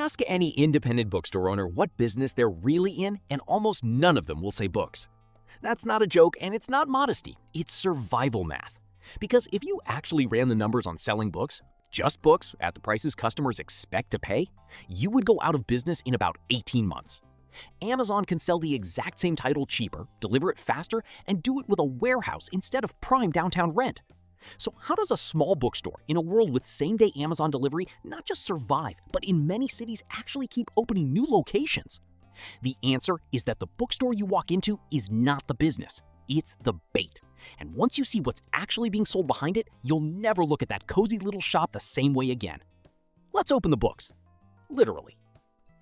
Ask any independent bookstore owner what business they're really in, and almost none of them will say books. That's not a joke, and it's not modesty. It's survival math. Because if you actually ran the numbers on selling books, just books, at the prices customers expect to pay, you would go out of business in about 18 months. Amazon can sell the exact same title cheaper, deliver it faster, and do it with a warehouse instead of prime downtown rent. So how does a small bookstore in a world with same-day Amazon delivery not just survive, but in many cities actually keep opening new locations? The answer is that the bookstore you walk into is not the business. It's the bait. And once you see what's actually being sold behind it, you'll never look at that cozy little shop the same way again. Let's open the books. Literally.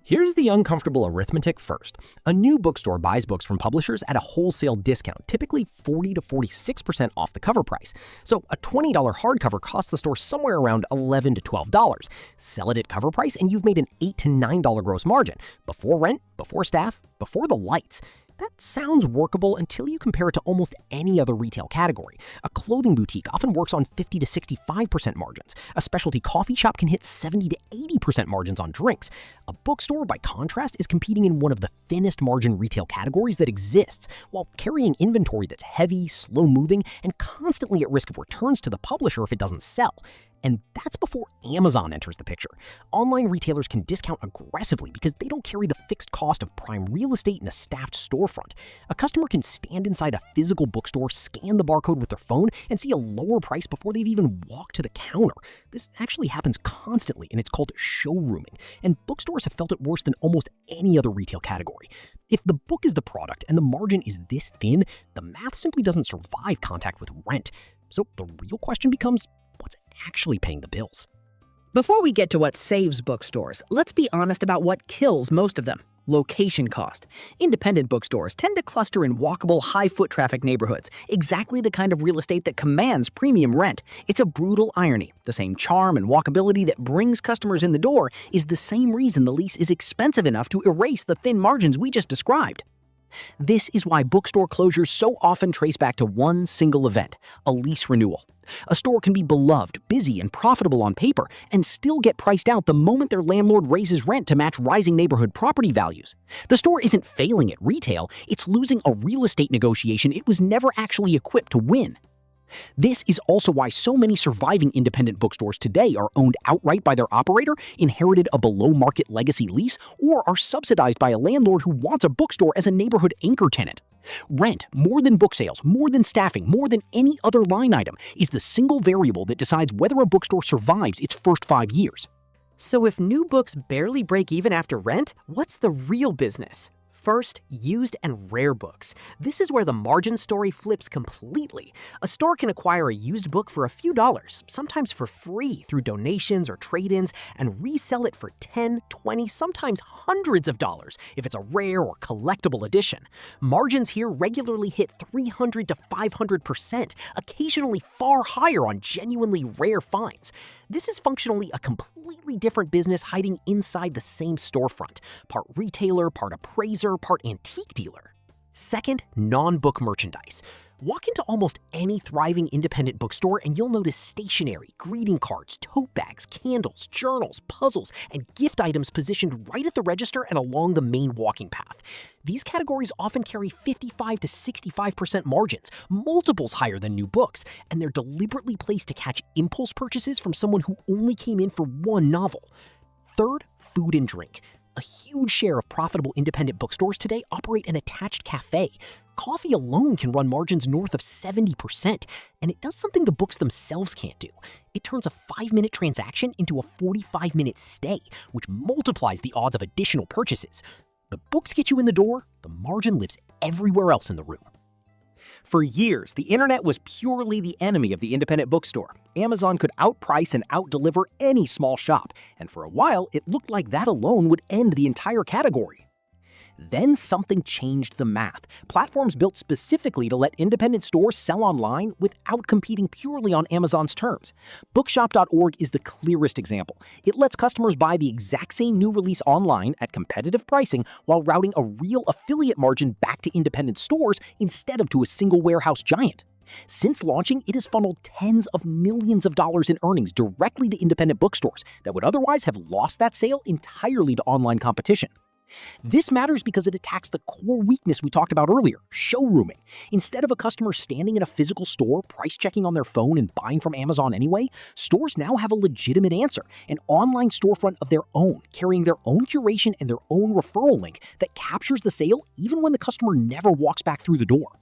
Here's the uncomfortable arithmetic first. A new bookstore buys books from publishers at a wholesale discount, typically 40 to 46% off the cover price. So a $20 hardcover costs the store somewhere around $11 to $12. Sell it at cover price and you've made an $8 to $9 gross margin, before rent, before staff, before the lights. That sounds workable until you compare it to almost any other retail category. A clothing boutique often works on 50 to 65% margins. A specialty coffee shop can hit 70 to 80% margins on drinks. A bookstore, by contrast, is competing in one of the thinnest margin retail categories that exists, while carrying inventory that's heavy, slow-moving, and constantly at risk of returns to the publisher if it doesn't sell. And that's before Amazon enters the picture. Online retailers can discount aggressively because they don't carry the fixed cost of prime real estate in a staffed storefront. A customer can stand inside a physical bookstore, scan the barcode with their phone, and see a lower price before they've even walked to the counter. This actually happens constantly, and it's called showrooming. And bookstores have felt it worse than almost any other retail category. If the book is the product and the margin is this thin, the math simply doesn't survive contact with rent. So the real question becomes, what's actually paying the bills? Before we get to what saves bookstores, let's be honest about what kills most of them. Location cost. Independent bookstores tend to cluster in walkable, high-foot traffic neighborhoods, exactly the kind of real estate that commands premium rent. It's a brutal irony. The same charm and walkability that brings customers in the door is the same reason the lease is expensive enough to erase the thin margins we just described. This is why bookstore closures so often trace back to one single event, a lease renewal. A store can be beloved, busy, and profitable on paper, and still get priced out the moment their landlord raises rent to match rising neighborhood property values. The store isn't failing at retail, it's losing a real estate negotiation it was never actually equipped to win. This is also why so many surviving independent bookstores today are owned outright by their operator, inherited a below-market legacy lease, or are subsidized by a landlord who wants a bookstore as a neighborhood anchor tenant. Rent, more than book sales, more than staffing, more than any other line item, is the single variable that decides whether a bookstore survives its first 5 years. So if new books barely break even after rent, what's the real business? First, used and rare books. This is where the margin story flips completely. A store can acquire a used book for a few dollars, sometimes for free through donations or trade-ins, and resell it for 10, 20, sometimes hundreds of dollars if it's a rare or collectible edition. Margins here regularly hit 300 to 500%, occasionally far higher on genuinely rare finds. This is functionally a completely different business hiding inside the same storefront, part retailer, part appraiser, part antique dealer. Second, non-book merchandise. Walk into almost any thriving independent bookstore and you'll notice stationery, greeting cards, tote bags, candles, journals, puzzles, and gift items positioned right at the register and along the main walking path. These categories often carry 55 to 65% margins, multiples higher than new books, and they're deliberately placed to catch impulse purchases from someone who only came in for one novel. Third, food and drink. A huge share of profitable independent bookstores today operate an attached cafe. Coffee alone can run margins north of 70%, and it does something the books themselves can't do. It turns a 5-minute transaction into a 45-minute stay, which multiplies the odds of additional purchases. The books get you in the door, the margin lives everywhere else in the room. For years, the internet was purely the enemy of the independent bookstore. Amazon could outprice and outdeliver any small shop, and for a while, it looked like that alone would end the entire category. Then something changed the math. Platforms built specifically to let independent stores sell online without competing purely on Amazon's terms. Bookshop.org is the clearest example. It lets customers buy the exact same new release online at competitive pricing while routing a real affiliate margin back to independent stores instead of to a single warehouse giant. Since launching, it has funneled tens of millions of dollars in earnings directly to independent bookstores that would otherwise have lost that sale entirely to online competition. This matters because it attacks the core weakness we talked about earlier, showrooming. Instead of a customer standing in a physical store, price-checking on their phone and buying from Amazon anyway, stores now have a legitimate answer, an online storefront of their own, carrying their own curation and their own referral link that captures the sale even when the customer never walks back through the door.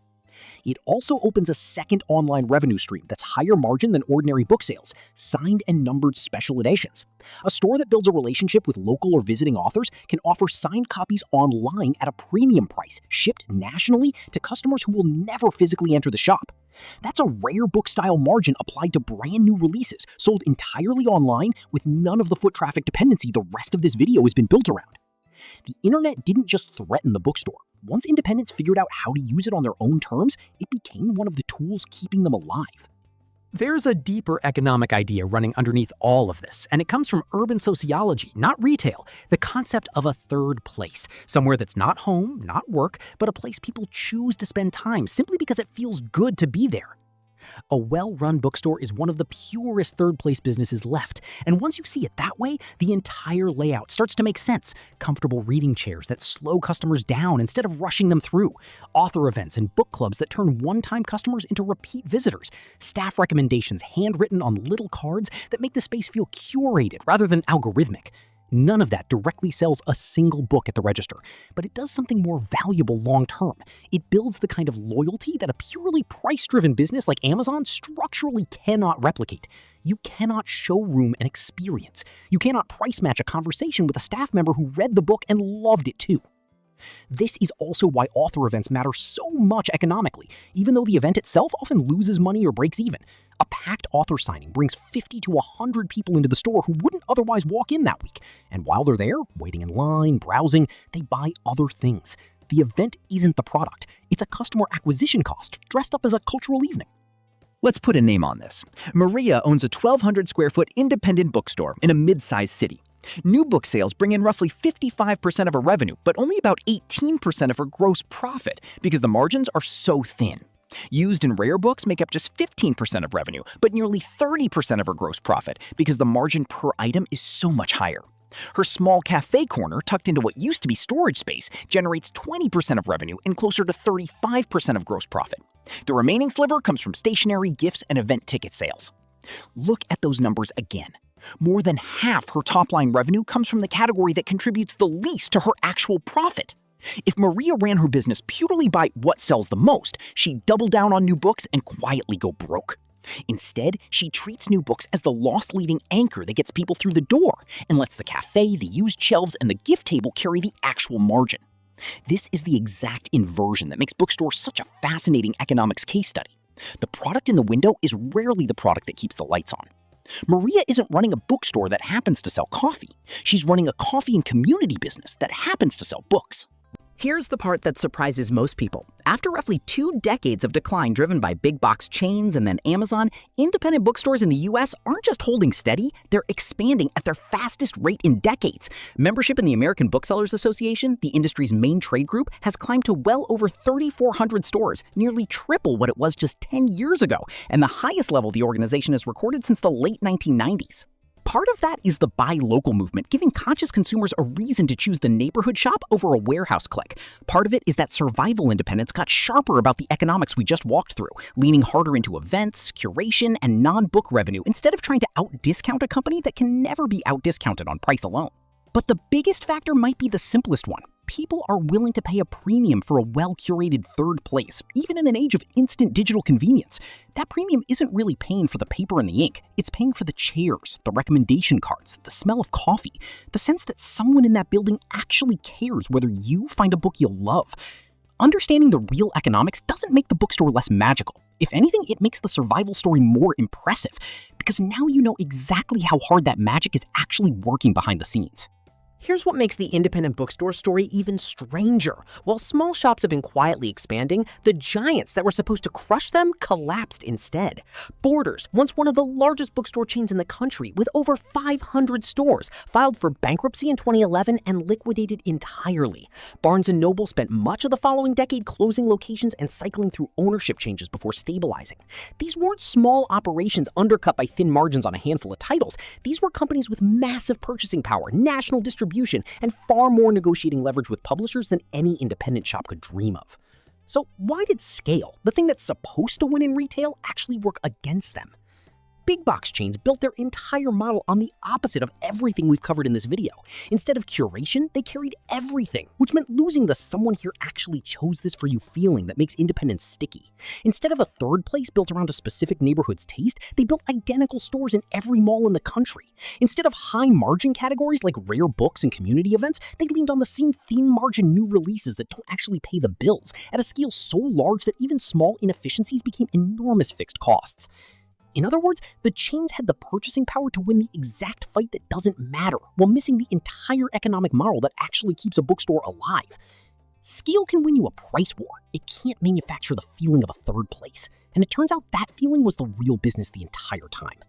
It also opens a second online revenue stream that's higher margin than ordinary book sales, signed and numbered special editions. A store that builds a relationship with local or visiting authors can offer signed copies online at a premium price, shipped nationally to customers who will never physically enter the shop. That's a rare book-style margin applied to brand new releases, sold entirely online with none of the foot traffic dependency the rest of this video has been built around. The internet didn't just threaten the bookstore. Once independents figured out how to use it on their own terms, it became one of the tools keeping them alive. There's a deeper economic idea running underneath all of this, and it comes from urban sociology, not retail, the concept of a third place, somewhere that's not home, not work, but a place people choose to spend time simply because it feels good to be there. A well-run bookstore is one of the purest third-place businesses left, and once you see it that way, the entire layout starts to make sense. Comfortable reading chairs that slow customers down instead of rushing them through, author events and book clubs that turn one-time customers into repeat visitors, staff recommendations handwritten on little cards that make the space feel curated rather than algorithmic. None of that directly sells a single book at the register, but it does something more valuable long-term. It builds the kind of loyalty that a purely price-driven business like Amazon structurally cannot replicate. You cannot showroom an experience. You cannot price match a conversation with a staff member who read the book and loved it too. This is also why author events matter so much economically, even though the event itself often loses money or breaks even. A packed author signing brings 50 to 100 people into the store who wouldn't otherwise walk in that week. And while they're there, waiting in line, browsing, they buy other things. The event isn't the product. It's a customer acquisition cost dressed up as a cultural evening. Let's put a name on this. Maria owns a 1,200 square foot independent bookstore in a mid-sized city. New book sales bring in roughly 55% of her revenue, but only about 18% of her gross profit because the margins are so thin. Used and rare books make up just 15% of revenue, but nearly 30% of her gross profit because the margin per item is so much higher. Her small cafe corner, tucked into what used to be storage space, generates 20% of revenue and closer to 35% of gross profit. The remaining sliver comes from stationery, gifts, and event ticket sales. Look at those numbers again. More than half her top-line revenue comes from the category that contributes the least to her actual profit. If Maria ran her business purely by what sells the most, she'd double down on new books and quietly go broke. Instead, she treats new books as the loss-leading anchor that gets people through the door and lets the cafe, the used shelves, and the gift table carry the actual margin. This is the exact inversion that makes Bookstore such a fascinating economics case study. The product in the window is rarely the product that keeps the lights on. Maria isn't running a bookstore that happens to sell coffee. She's running a coffee and community business that happens to sell books. Here's the part that surprises most people. After roughly 2 decades of decline driven by big box chains and then Amazon, independent bookstores in the US aren't just holding steady, they're expanding at their fastest rate in decades. Membership in the American Booksellers Association, the industry's main trade group, has climbed to well over 3,400 stores, nearly triple what it was just 10 years ago, and the highest level the organization has recorded since the late 1990s. Part of that is the buy local movement, giving conscious consumers a reason to choose the neighborhood shop over a warehouse click. Part of it is that survival independents got sharper about the economics we just walked through, leaning harder into events, curation, and non-book revenue instead of trying to out-discount a company that can never be out-discounted on price alone. But the biggest factor might be the simplest one. People are willing to pay a premium for a well-curated third place, even in an age of instant digital convenience. That premium isn't really paying for the paper and the ink. It's paying for the chairs, the recommendation cards, the smell of coffee, the sense that someone in that building actually cares whether you find a book you'll love. Understanding the real economics doesn't make the bookstore less magical. If anything, it makes the survival story more impressive, because now you know exactly how hard that magic is actually working behind the scenes. Here's what makes the independent bookstore story even stranger. While small shops have been quietly expanding, the giants that were supposed to crush them collapsed instead. Borders, once one of the largest bookstore chains in the country with over 500 stores, filed for bankruptcy in 2011 and liquidated entirely. Barnes & Noble spent much of the following decade closing locations and cycling through ownership changes before stabilizing. These weren't small operations undercut by thin margins on a handful of titles. These were companies with massive purchasing power, national distribution, and far more negotiating leverage with publishers than any independent shop could dream of. So why did scale, the thing that's supposed to win in retail, actually work against them? Big box chains built their entire model on the opposite of everything we've covered in this video. Instead of curation, they carried everything, which meant losing the "someone here actually chose this for you" feeling that makes independence sticky. Instead of a third place built around a specific neighborhood's taste, they built identical stores in every mall in the country. Instead of high-margin categories like rare books and community events, they leaned on the same thin-margin new releases that don't actually pay the bills, at a scale so large that even small inefficiencies became enormous fixed costs. In other words, the chains had the purchasing power to win the exact fight that doesn't matter, while missing the entire economic model that actually keeps a bookstore alive. Scale can win you a price war. It can't manufacture the feeling of a third place. And it turns out that feeling was the real business the entire time.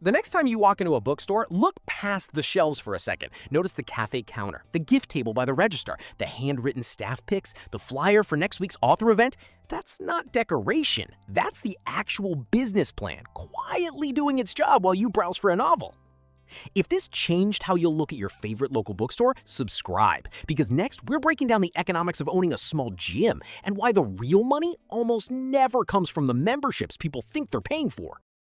The next time you walk into a bookstore, look past the shelves for a second. Notice the cafe counter, the gift table by the register, the handwritten staff picks, the flyer for next week's author event. That's not decoration. That's the actual business plan, quietly doing its job while you browse for a novel. If this changed how you'll look at your favorite local bookstore, subscribe, because next we're breaking down the economics of owning a small gym and why the real money almost never comes from the memberships people think they're paying for.